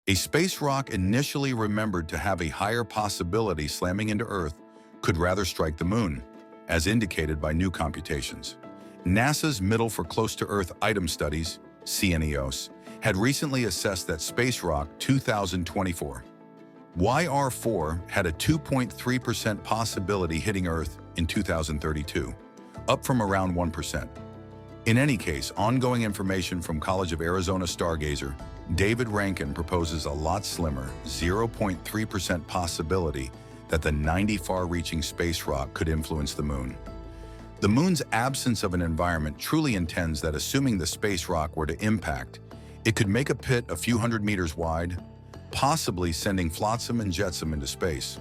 A space rock initially remembered to have a higher possibility slamming into Earth could rather strike the Moon, as indicated by new computations. NASA's Middle for Close to Earth Item Studies, CNEOS, had recently assessed that space rock 2024 YR4 had a 2.3% possibility hitting Earth in 2032, up from around 1%. In any case, ongoing information from College of Arizona stargazer David Rankin proposes a lot slimmer, 0.3% possibility that the 90 far-reaching space rock could influence the Moon. The Moon's absence of an environment truly intends that assuming the space rock were to impact, it could make a pit a few hundred meters wide, possibly sending flotsam and jetsam into space.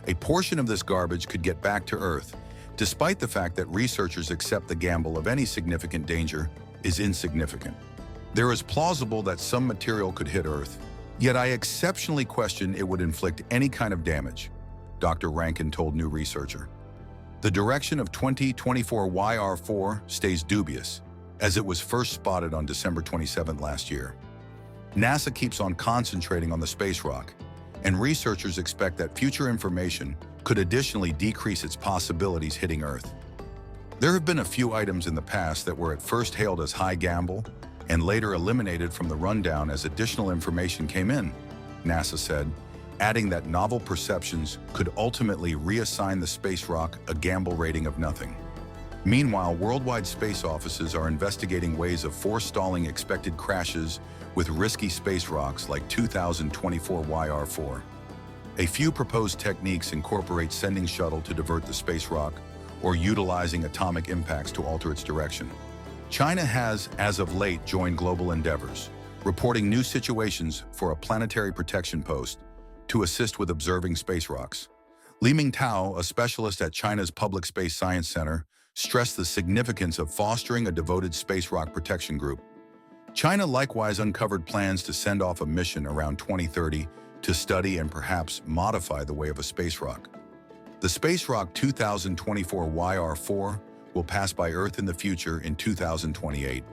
A portion of this garbage could get back to Earth, despite the fact that researchers accept the gamble of any significant danger is insignificant. There is plausible that some material could hit Earth, yet I exceptionally question it would inflict any kind of damage, Dr. Rankin told New Researcher. The direction of 2024 YR4 stays dubious, as it was first spotted on December 27 last year. NASA keeps on concentrating on the space rock, and researchers expect that future information could additionally decrease its possibilities hitting Earth. There have been a few items in the past that were at first hailed as high gamble and later eliminated from the rundown as additional information came in, NASA said, adding that novel perceptions could ultimately reassign the space rock a gamble rating of nothing. Meanwhile, worldwide space offices are investigating ways of forestalling expected crashes with risky space rocks like 2024 YR4. A few proposed techniques incorporate sending shuttle to divert the space rock or utilizing atomic impacts to alter its direction. China has, as of late, joined global endeavors, reporting new situations for a planetary protection post to assist with observing space rocks. Li Mingtao, a specialist at China's Public Space Science Center, stressed the significance of fostering a devoted space rock protection group. China likewise uncovered plans to send off a mission around 2030 to study and perhaps modify the way of a space rock. The space rock 2024 YR4 will pass by Earth in the future in 2028,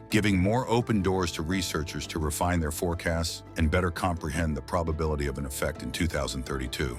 giving more open doors to researchers to refine their forecasts and better comprehend the probability of an effect in 2032.